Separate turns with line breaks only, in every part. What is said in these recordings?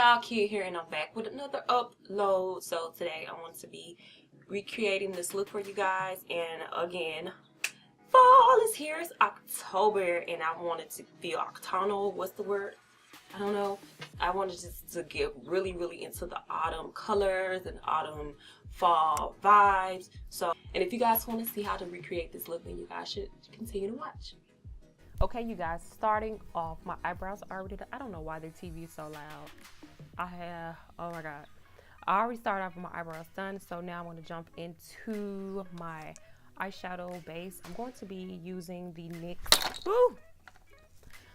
y'all, Kid here, and I'm back with another upload. So today I want to be recreating this look for you guys, and again, fall is here. It's October and I want it to feel octonal. What's the word? I don't know. I wanted just to get really into the autumn colors and autumn fall vibes. So, and if you guys want to see how to recreate this look, then you guys should continue to watch. Okay, you guys, starting off, my eyebrows are already done. I don't know why their TV is so loud. Oh my god. I already started off with my eyebrows done, so now I'm going to jump into my eyeshadow base. I'm going to be using the NYX. Woo!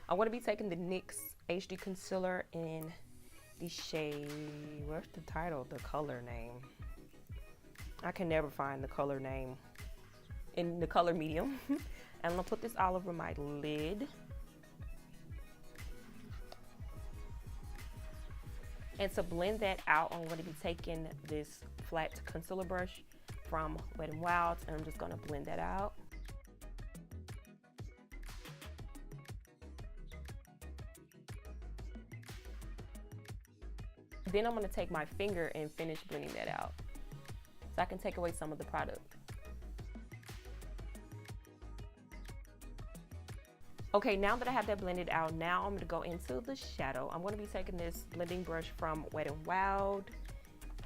I'm going to be taking the NYX HD Concealer in the shade, where's the title, the color name? I can never find the color name in the color medium. And I'm gonna put this all over my lid. And to blend that out, I'm gonna be taking this flat concealer brush from Wet n Wild, and I'm just gonna blend that out. Then I'm gonna take my finger and finish blending that out, so I can take away some of the product. Okay, now that I have that blended out, now I'm going to go into the shadow. I'm going to be taking this blending brush from Wet n Wild,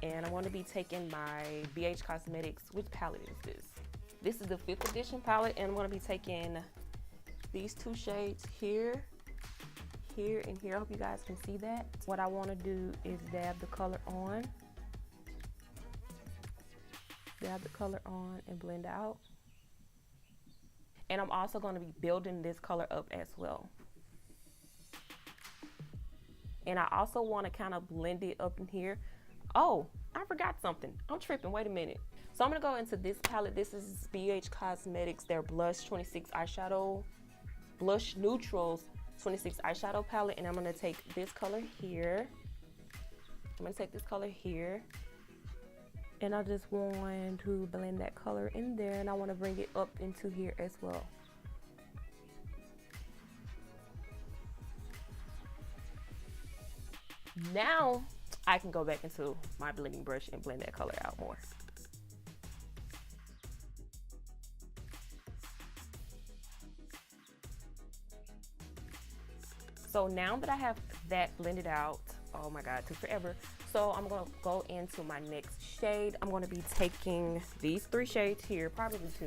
and I'm going to be taking my BH Cosmetics. Which palette is this? This is the 5th edition palette, and I'm going to be taking these two shades here, and here. I hope you guys can see that. What I want to do is dab the color on. Dab the color on and blend out. And I'm also going to be building this color up as well. And I also want to kind of blend it up in here. Oh, I forgot something. I'm tripping. Wait a minute. So I'm going to go into this palette. This is BH Cosmetics, their Blush 26 eyeshadow, Blush Neutrals 26 eyeshadow palette. And I'm going to take this color here. I'm going to take this color here. And I just want to blend that color in there, and I want to bring it up into here as well. Now I can go back into my blending brush and blend that color out more. So now that I have that blended out, oh my god, it took forever. So I'm going to go into my next shade. I'm going to be taking these 3 shades here, probably 2.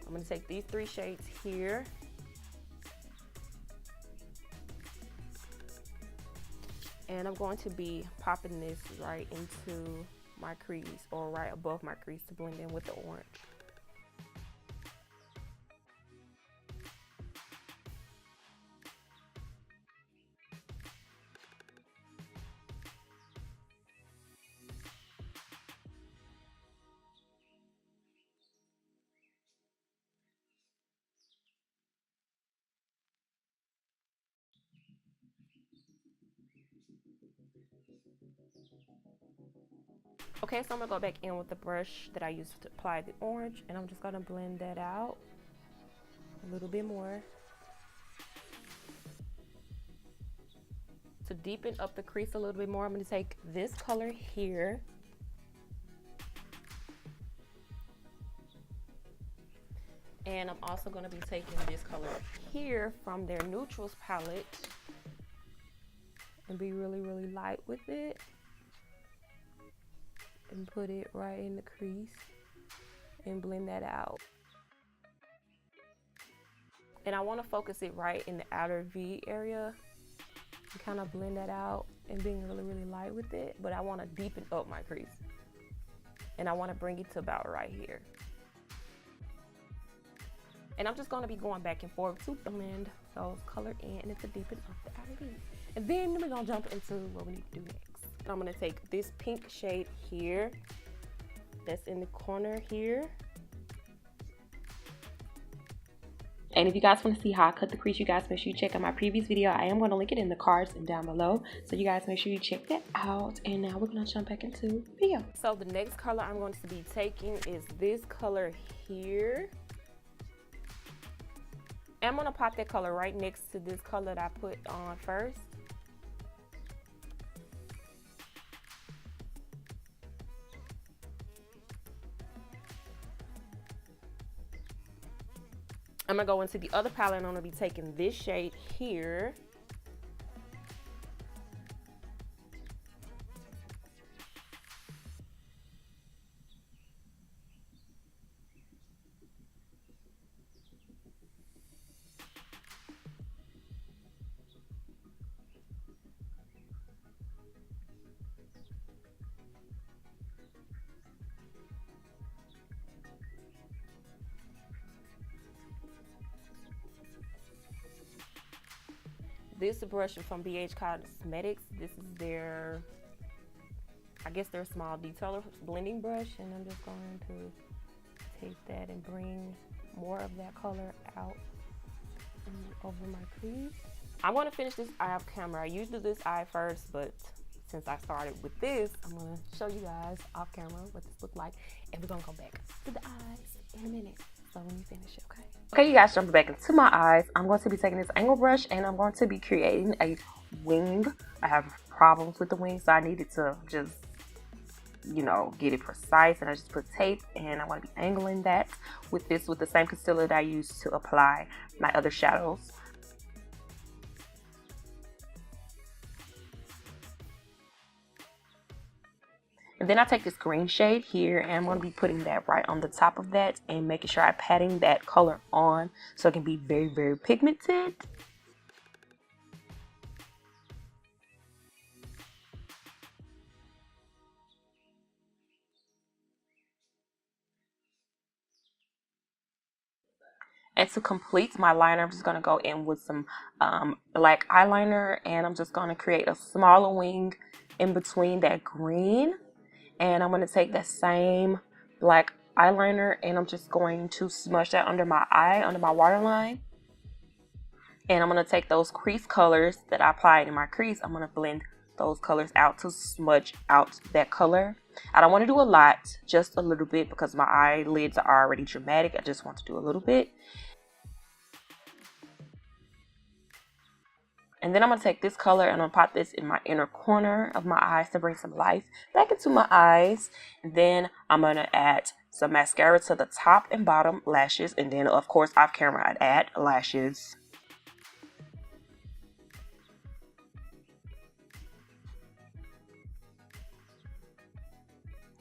I'm going to take these 3 shades here. And I'm going to be popping this right into my crease, or right above my crease, to blend in with the orange. Okay, so I'm gonna go back in with the brush that I used to apply the orange, and I'm just gonna blend that out a little bit more. To deepen up the crease a little bit more, I'm gonna take this color here. And I'm also gonna be taking this color here from their Neutrals palette and be really light with it. And put it right in the crease and blend that out. And I want to focus it right in the outer V area and kind of blend that out and being really light with it. But I want to deepen up my crease, and I want to bring it to about right here. And I'm just going to be going back and forth to blend those color in and to deepen up the outer V. And then we're going to jump into what we need to do next. I'm going to take this pink shade here that's in the corner here. And if you guys want to see how I cut the crease, you guys make sure you check out my previous video. I am going to link it in the cards and down below. So you guys make sure you check that out. And now we're going to jump back into the video. So the next color I'm going to be taking is this color here. And I'm going to pop that color right next to this color that I put on first. I'm gonna go into the other palette, and I'm gonna be taking this shade here. This is a brush from BH Cosmetics. This is their, I guess their small detailer blending brush, and I'm just going to take that and bring more of that color out over my crease. I'm going to finish this eye off camera. I usually do this eye first, but since I started with this, I'm going to show you guys off camera what this looks like, and we're going to go back to the eyes in a minute. So when you finish, okay? Okay, you guys, jumping back into my eyes, I'm going to be taking this angle brush, and I'm going to be creating a wing. I have problems with the wing, so I needed to just, you know, get it precise, and I just put tape, and I want to be angling that with this, with the same concealer that I used to apply my other shadows. And then I take this green shade here, and I'm going to be putting that right on the top of that and making sure I'm patting that color on so it can be very, very pigmented. And to complete my liner, I'm just going to go in with some black eyeliner, and I'm just going to create a smaller wing in between that green. And I'm going to take that same black eyeliner, and I'm just going to smudge that under my eye, under my waterline. And I'm going to take those crease colors that I applied in my crease. I'm going to blend those colors out to smudge out that color. I don't want to do a lot, just a little bit, because my eyelids are already dramatic. I just want to do a little bit. And then I'm going to take this color, and I'm going to pop this in my inner corner of my eyes to bring some life back into my eyes. And then I'm going to add some mascara to the top and bottom lashes. And then, of course, off camera, I'd add lashes.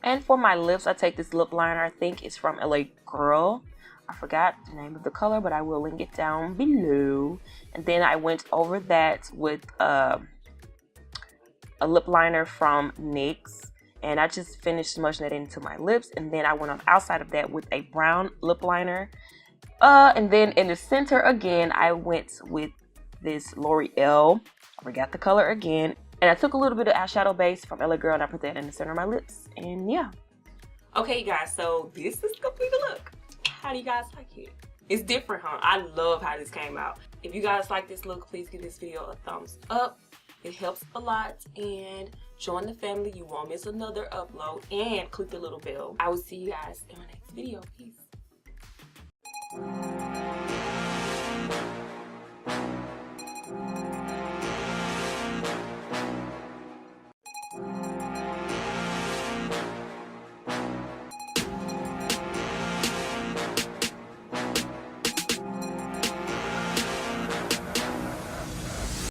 And for my lips, I take this lip liner. I think it's from LA Girl. I forgot the name of the color, but I will link it down below. And then I went over that with a lip liner from NYX, and I just finished smudging that into my lips. And then I went on outside of that with a brown lip liner. And then in the center again, I went with this Loreal. I forgot the color again. And I took a little bit of eyeshadow base from LA Girl, and I put that in the center of my lips. And yeah. Okay, you guys, so this is the complete look. How do you guys like it? It's different, huh? I love how this came out. If you guys like this look, please give this video a thumbs up. It helps a lot. And join the family. You won't miss another upload. And click the little bell. I will see you guys in my next video. Peace.